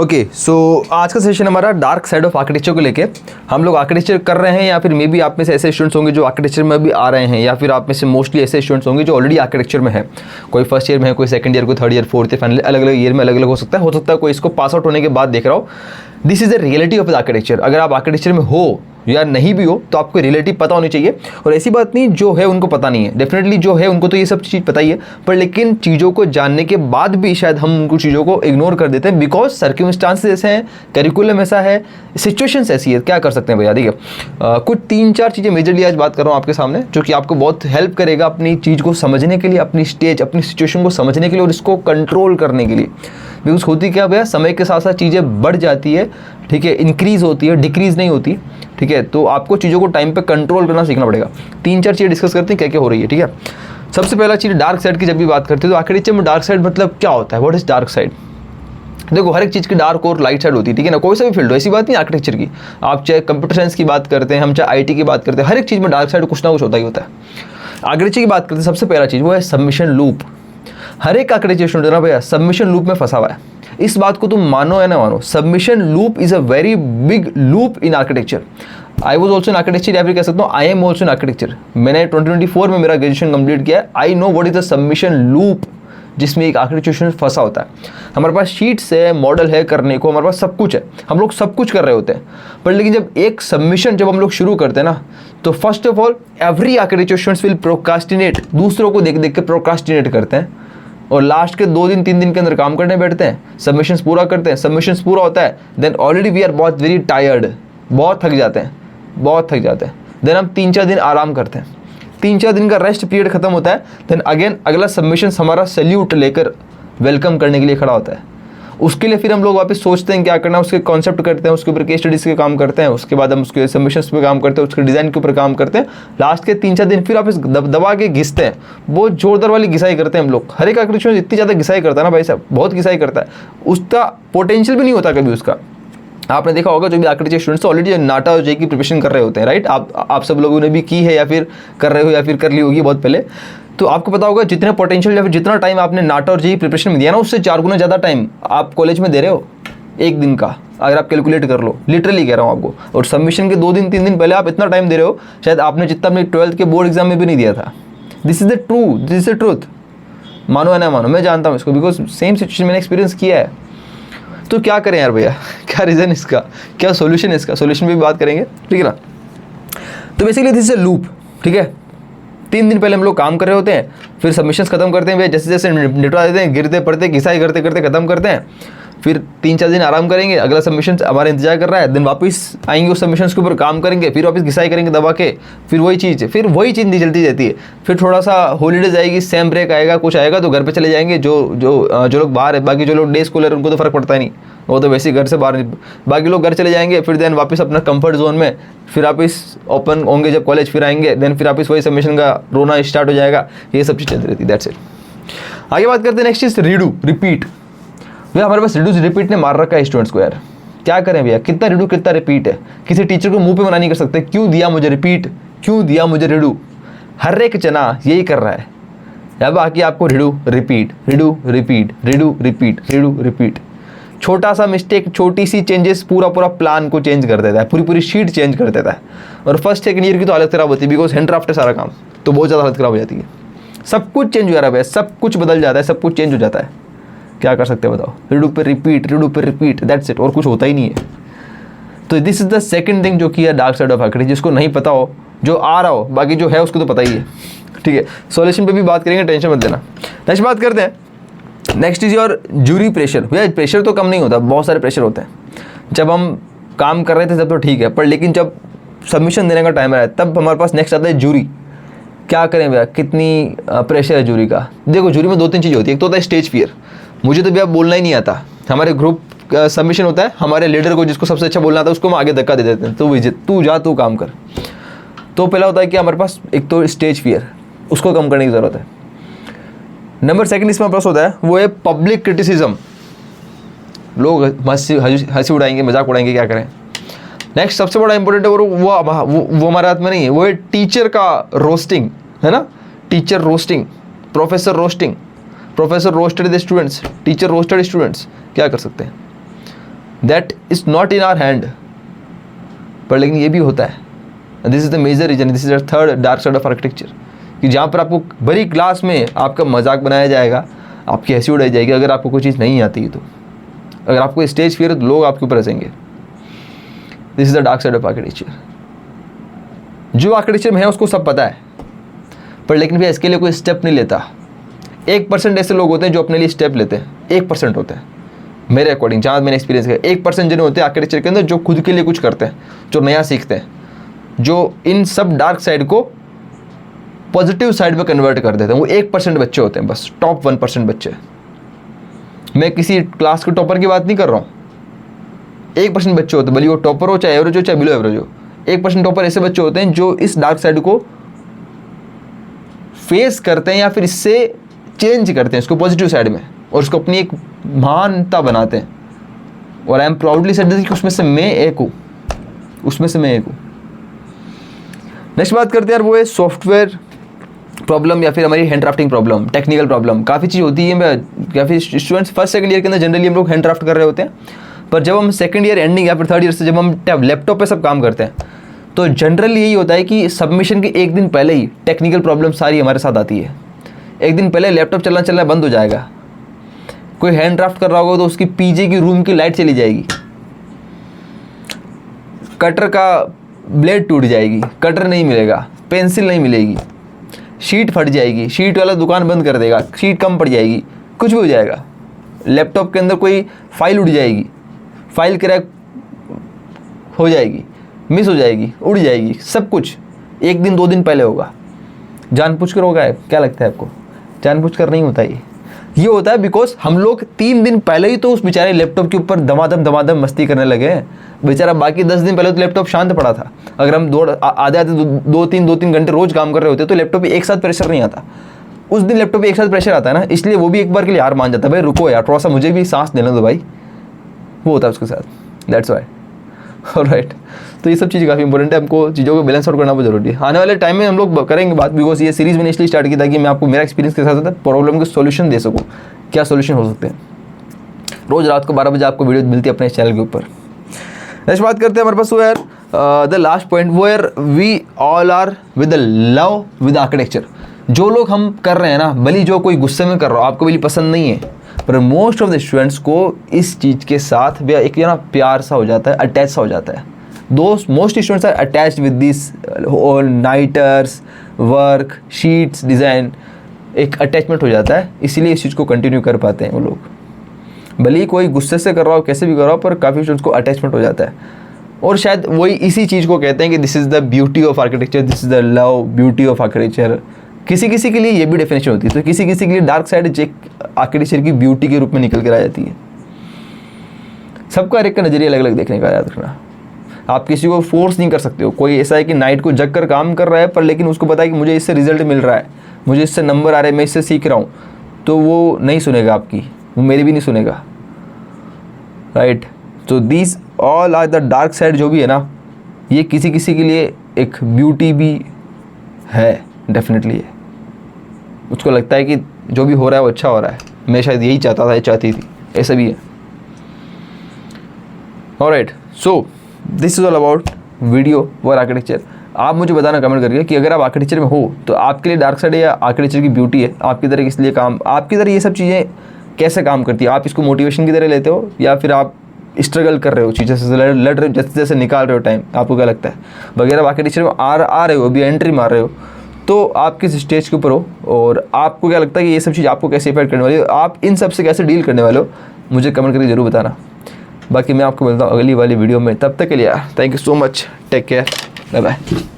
Okay so आज का session हमारा डार्क साइड ऑफ आर्किटेक्चर को लेके। हम लोग आर्किटेक्चर कर रहे हैं या फिर मे बी आप में से ऐसे स्टूडेंट्स होंगे जो आर्किटेक्चर में भी आ रहे हैं, या फिर आप में से मोस्टली ऐसे स्टूडेंट्स होंगे जो ऑलरेडी आर्किटेक्चर में है। कोई फर्स्ट ईयर में है, कोई सेकंड ईयर, कोई third year, fourth year, final, अलग अलग ईयर में अलग अलग हो सकता है कोई इसको पास आउट होने के बाद देख रहा हो। This is the reality of the architecture. अगर आप आर्किटेक्चर में हो या नहीं भी हो तो आपको रिलेटिव पता होनी चाहिए। और ऐसी बात नहीं जो है उनको पता नहीं है, डेफिनेटली जो है उनको तो ये सब चीज़ पता ही है, पर लेकिन चीज़ों को जानने के बाद भी शायद हम उनको चीज़ों को इग्नोर कर देते हैं बिकॉज सर्कमस्टांसेस ऐसे हैं, करिकुलम ऐसा है, सिचुएशंस ऐसी है। क्या कर सकते हैं भैया? देखिए कुछ 3-4 चीज़ें मेजरली आज बात कर रहा हूँ आपके सामने, जो कि आपको बहुत हेल्प करेगा अपनी चीज़ को समझने के लिए, अपनी स्टेज, अपनी सिचुएशन को समझने के लिए और इसको कंट्रोल करने के लिए। बिकॉज होती क्या भैया, समय के साथ साथ चीज़ें बढ़ जाती है, ठीक है, इंक्रीज होती है, डिक्रीज नहीं होती, ठीक है। तो आपको चीज़ों को टाइम पे कंट्रोल करना सीखना पड़ेगा। 3-4 चीज़ें डिस्कस करते हैं क्या क्या हो रही है, ठीक है। सबसे पहला चीज़ डार्क साइड की जब भी बात करते हैं तो आर्किटेक्चर में डार्क साइड मतलब क्या होता है? What is dark side? देखो हर एक चीज़ की डार्क और लाइट साइड होती है, ठीक है ना। कोई सा भी फील्ड हो, ऐसी बात नहीं आर्किटेक्चर की, आप चाहे कंप्यूटर साइंस की बात करते हैं, हम चाहे IT की बात करते हैं, हर एक चीज़ में डार्क साइड कुछ ना कुछ होता ही होता है। आर्किटेक्चर की बात करते हैं, सबसे पहला चीज़ वो है सबमिशन लूप। हर एक आर्किटेक्चर स्टूडेंट ना भैया सबमिशन लूप में फंसा हुआ है। इस बात को तुम मानो या ना मानो, submission loop is a very big loop in architecture. I was also in architecture, या फिर कह सकता हूँ I am also in architecture. मैंने 2024 में मेरा ग्रेजुएशन कंप्लीट किया है। I know what is the submission loop, जिसमें एक आर्किटेक्चर फंसा होता है। हमारे पास शीट्स है, मॉडल है करने को, हमारे पास सब कुछ है, हम लोग सब कुछ कर रहे होते हैं, पर लेकिन जब एक सबमिशन जब हम लोग शुरू करते हैं ना, तो first of all every architecture students will procrastinate, दूसरों को देख देख के प्रोक्रास्टिनेट करते हैं और लास्ट के 2 दिन 3 दिन के अंदर काम करने बैठते हैं, सबमिशंस पूरा करते हैं, सबमिशंस पूरा होता है, देन ऑलरेडी वी आर बहुत वेरी टायर्ड, बहुत थक जाते हैं। देन हम 3-4 दिन आराम करते हैं, 3-4 दिन का रेस्ट पीरियड खत्म होता है, देन अगेन अगला सबमिशन हमारा सैल्यूट लेकर वेलकम करने के लिए खड़ा होता है। उसके लिए फिर हम लोग वापस सोचते हैं क्या करना है, उसके कॉन्सेप्ट करते हैं, उसके ऊपर केस स्टडीज़ के काम करते हैं, उसके बाद हम उसके सबमिशंस पे काम करते हैं, उसके डिज़ाइन के ऊपर काम करते हैं। लास्ट के 3-4 दिन फिर वापस दबा के घिसते हैं, बहुत जोरदार वाली घिसाई करते हैं हम लोग। हर एक आर्किटेक्चर इतनी ज़्यादा घिसाई करता है ना भाई साहब, बहुत घिसाई करता है, उसका पोटेंशियल भी नहीं होता कभी उसका। आपने देखा होगा जो भी आर्किटेक्चर स्टूडेंट्स ऑलरेडी नाटा और JEE की प्रिपरेशन कर रहे होते हैं, राइट। आप सब लोगों ने भी की है या फिर कर रहे हो या फिर कर ली होगी बहुत पहले। तो आपको पता होगा जितने पोटेंशियल या फिर जितना टाइम आपने नाटा और JEE प्रिपरेशन में दिया ना, उससे 4 गुना ज़्यादा टाइम आप कॉलेज में दे रहे हो एक दिन का, अगर आप कैलकुलेट कर लो, लिटरली कह रहा हूँ आपको। और सबमिशन के 2 दिन 3 दिन पहले आप इतना टाइम दे रहे हो, शायद आपने जितना अपने 12th के बोर्ड एग्जाम में भी नहीं दिया था। दिस इज द ट्रूथ, मानो या ना मानो, मैं जानता हूँ इसको, बिकॉज सेम सिचुएशन मैंने एक्सपीरियंस किया है। तो क्या करें यार भैया, क्या रीज़न इसका, क्या सोल्यूशन है इसका, सोल्यूशन भी बात करेंगे, ठीक है ना। तो basically this is a loop, ठीक है। 3 दिन पहले हम लोग काम कर रहे होते हैं, फिर सबमिशंस खत्म करते हैं भैया, जैसे जैसे निपटा देते हैं, गिरते पड़ते घिसाई करते करते खत्म करते हैं, फिर 3-4 दिन आराम करेंगे, अगला सबमिशन हमारा इंतजार कर रहा है, देन वापस आएंगे उस सबमिशन के ऊपर काम करेंगे, फिर वापस घिसाई करेंगे दबा के, फिर वही चीज़ नहीं चलती रहती है। फिर थोड़ा सा हॉलीडेज आएगी, सेम ब्रेक आएगा, कुछ आएगा तो घर पे चले जाएंगे, जो लोग बाहर है, बाकी जो लोग डे स्कॉलर उनको तो फ़र्क पड़ता ही नहीं, वो तो वैसे ही घर से बाहर, बाकी लोग घर चले जाएंगे, फिर देन वापस अपना कंफर्ट जोन में, फिर वापस ओपन होंगे जब कॉलेज, फिर आएंगे, देन फिर वापस वही सबमिशन का रोना स्टार्ट हो जाएगा। ये सब चीज़ चलती रहती है, दैट्स इट। आगे बात करते हैं, नेक्स्ट चीज़ रीडू रिपीट। भैया हमारे पास रिड्यूस रिपीट ने मार रखा है स्टूडेंट्स को यार, क्या करें भैया, कितना रिड्यू कितना रिपीट है। किसी टीचर को मुंह पे मना नहीं कर सकते, क्यों दिया मुझे रिपीट, क्यों दिया मुझे रिड्यू। हर एक जना यही कर रहा है या बाकी आपको Rideau repeat, Rideau repeat, Rideau repeat, Rideau repeat. छोटा सा मिस्टेक, छोटी सी चेंजेस पूरा प्लान को चेंज कर देता है, पूरी शीट चेंज कर देता है। और फर्स्ट सेकंड ईयर की तो हालत खराब होती है, बिकॉज हैंड ड्राफ्ट है सारा काम, तो बहुत ज़्यादा हालत खराब हो जाती है। सब कुछ चेंज हो रहा है, सब कुछ बदल जाता है, सब कुछ चेंज हो जाता है। क्या कर सकते हैं बताओ, रिडू पे रिपीट, दैट्स इट, और कुछ होता ही नहीं है। तो this is the second thing जो कि है डार्क साइड ऑफ आर्किटेक्चर, जिसको नहीं पता हो, जो आ रहा हो, बाकी जो है उसको तो पता ही है, ठीक है। सॉल्यूशन पे भी बात करेंगे, टेंशन मत लेना। नेक्स्ट बात करते हैं, next is your jury pressure. भैया प्रेशर तो कम नहीं होता, बहुत सारे प्रेशर होते हैं। जब हम काम कर रहे थे तब तो ठीक है, पर लेकिन जब सबमिशन देने का टाइम आया तब हमारे पास नेक्स्ट आता है जूरी। क्या करें भैया, कितनी प्रेशर है जूरी का। देखो जूरी में 2-3 चीज़ होती है। एक तो होता है स्टेज फियर, मुझे तो भैया बोलना ही नहीं आता। हमारे ग्रुप का सबमिशन होता है, हमारे लीडर को जिसको सबसे अच्छा बोलना आता है उसको हम आगे धक्का दे देते हैं, तो तू जा, तू काम कर। तो पहला होता है कि हमारे पास एक तो स्टेज फियर, उसको कम करने की ज़रूरत है। नंबर सेकंड इसमें हमारे पास होता है वो है पब्लिक क्रिटिसिज्म। लोग हंसी उड़ाएंगे, मजाक उड़ाएंगे, क्या करें। नेक्स्ट सबसे बड़ा इंपॉर्टेंट है वो हमारे हाथ में नहीं है, वो है टीचर का रोस्टिंग, है ना। Teacher roasting, professor roasted the students, teacher roasted students. क्या कर सकते हैं, that is not in our hand, पर लेकिन ये भी होता है। This is the major reason, this is the third dark side of architecture, कि जहाँ पर आपको बड़ी क्लास में आपका मजाक बनाया जाएगा, आपकी हंसी उड़ाई जाएगी अगर आपको कोई चीज़ नहीं आती तो। अगर आपको स्टेज फियर है तो लोग आपके ऊपर हंसेंगे। This is the dark side of architecture. जो आर्किटेक्चर में है उसको सब पता है, पर लेकिन भैया इसके लिए कोई स्टेप नहीं लेता। 1% ऐसे लोग होते हैं जो अपने लिए स्टेप लेते हैं, 1% होते हैं मेरे अकॉर्डिंग, जहाँ मैंने एक्सपीरियंस किया। 1% जन होते हैं आर्किटेक्चर के अंदर जो खुद के लिए कुछ करते हैं, जो नया सीखते हैं, जो इन सब डार्क साइड को पॉजिटिव साइड में कन्वर्ट कर देते हैं। वो 1% बच्चे होते हैं बस, टॉप 1% बच्चे। मैं किसी क्लास के टॉपर की बात नहीं कर रहा हूँ। 1% बच्चे होते हैं, भले वो टॉपर हो, चाहे एवरेज हो, चाहे बिलो एवरेज हो। 1% टॉपर ऐसे बच्चे होते हैं जो इस डार्क साइड को फेस करते हैं या फिर इससे चेंज करते हैं इसको पॉजिटिव साइड में, और उसको अपनी एक महानता बनाते हैं। और आई एम प्राउडली सेड कि उसमें से मैं एक हूँ, उसमें से मैं एक हूँ। नेक्स्ट बात करते हैं यार, वो है सॉफ्टवेयर प्रॉब्लम या फिर हमारी hand drafting problem, technical problem. काफ़ी चीज़ होती है, काफ़ी स्टूडेंट्स फर्स्ट सेकंड ईयर के अंदर जनरली हम लोग हैंड ड्राफ्ट कर रहे होते हैं, पर जब हम सेकंड ईयर एंडिंग या फिर थर्ड ईयर से जब हम लैपटॉप पे सब काम करते हैं तो जनरली यही होता है कि सबमिशन के एक दिन पहले ही टेक्निकल प्रॉब्लम सारी हमारे साथ आती है। एक दिन पहले लैपटॉप चलना बंद हो जाएगा। कोई हैंड ड्राफ्ट कर रहा होगा तो उसकी पीजे की रूम की लाइट चली जाएगी, कटर का ब्लेड टूट जाएगी, कटर नहीं मिलेगा, पेंसिल नहीं मिलेगी, शीट फट जाएगी, शीट वाला दुकान बंद कर देगा, शीट कम पड़ जाएगी, कुछ भी हो जाएगा। लैपटॉप के अंदर कोई फाइल उड़ जाएगी, फाइल क्रैक हो जाएगी, मिस हो जाएगी, उड़ जाएगी, सब कुछ एक दिन 2 दिन पहले होगा। जानबूझकर होगा है? क्या लगता है आपको? जानबूझकर नहीं होता ये होता है बिकॉज हम लोग 3 दिन पहले ही तो उस बेचारे लैपटॉप के ऊपर दमादम मस्ती करने लगे हैं। बेचारा बाकी 10 दिन पहले तो लैपटॉप शांत पड़ा था। अगर हम आधे 2-3 घंटे रोज काम कर रहे होते तो लैपटॉप पे एक साथ प्रेशर नहीं आता। उस दिन लैपटॉप पे एक साथ प्रेशर आता है ना, इसलिए वो भी एक बार के लिए हार मान जाता है, भाई रुको यार थोड़ा सा मुझे भी सांस लेने दो भाई। वो होता है उसके साथ, दैट्स वाई। ऑलराइट, तो ये सब चीज़ काफ़ी इंपॉर्टेंट है, हमको चीज़ों को बैलेंस आउट करना बहुत जरूरी है। आने वाले टाइम में हम लोग करेंगे बात, बिकॉज ये सीरीज़ मैंने इसलिए स्टार्ट की ताकि मैं आपको मेरा एक्सपीरियंस के साथ साथ प्रॉब्लम के सॉल्यूशन दे सकूँ, क्या सॉल्यूशन हो सकते हैं। रोज़ रात को 12 बजे आपको वीडियो मिलती है अपने चैनल के ऊपर। नेक्स्ट बात करते हैं हमारे पास वो यार द लास्ट पॉइंट, वो यार we all are with the love with architecture. जो लोग हम कर रहे हैं ना, भले जो कोई गुस्से में कर रहा हो, आपको भले पसंद नहीं है, पर मोस्ट ऑफ द स्टूडेंट्स को इस चीज़ के साथ भी एक ना प्यार सा हो जाता है, अटैच सा हो जाता है। दोस्त most students are attached with this all nighters, work, sheets, design, एक अटैचमेंट हो जाता है, इसीलिए इस चीज़ को कंटिन्यू कर पाते हैं वो लोग। भले ही कोई गुस्से से कर रहा हो, कैसे भी कर रहा हो, पर काफ़ी स्टूडेंट्स को अटैचमेंट हो जाता है। और शायद वही इसी चीज़ को कहते हैं कि this is the beauty of architecture, this is the love beauty of architecture. किसी किसी के लिए ये भी डेफिनेशन होती है, तो किसी किसी के लिए डार्क साइड आर्किटेक्चर की ब्यूटी के रूप में निकल कर आ जाती है। सबका हर एक का नज़रिया अलग अलग देखने का, याद रखना। आप किसी को फोर्स नहीं कर सकते हो। कोई ऐसा है कि नाइट को जग कर काम कर रहा है, पर लेकिन उसको पता है कि मुझे इससे रिजल्ट मिल रहा है, मुझे इससे नंबर आ रहे हैं, मैं इससे सीख रहा हूँ, तो वो नहीं सुनेगा आपकी, वो मेरी भी नहीं सुनेगा, राइट। तो these all are the dark side जो भी है ना, ये किसी किसी के लिए एक ब्यूटी भी है, डेफिनेटली है। उसको लगता है कि जो भी हो रहा है वो अच्छा हो रहा है, मैं शायद यही चाहता था, चाहती थी, ऐसा भी है। Alright, so this is all about video for architecture. आप मुझे बताना कमेंट करके कि अगर आप आर्किटेक्चर में हो तो आपके लिए डार्क साइड या आर्किटेक्चर की ब्यूटी है, आपकी तरह किस लिए काम, आपकी तरह ये सब चीज़ें कैसे काम करती है, आप इसको मोटिवेशन की तरह लेते हो या फिर आप स्ट्रगल कर रहे हो, चीज़ें से लड़ रहे हो, जैसे जैसे निकाल रहे हो टाइम, आपको क्या लगता है। वगैरह आप आर्किटेक्चर में आ रहे हो, अभी एंट्री मार रहे हो, तो आप किस स्टेज के ऊपर हो और आपको क्या लगता है कि ये सब चीज़ आपको कैसे इफेक्ट करने वाली है, आप इन सब से कैसे डील करने वाले हो, मुझे कमेंट करके ज़रूर बताना। बाकी मैं आपको मिलता हूँ अगली वाली वीडियो में, तब तक के लिए thank you so much, take care, bye bye.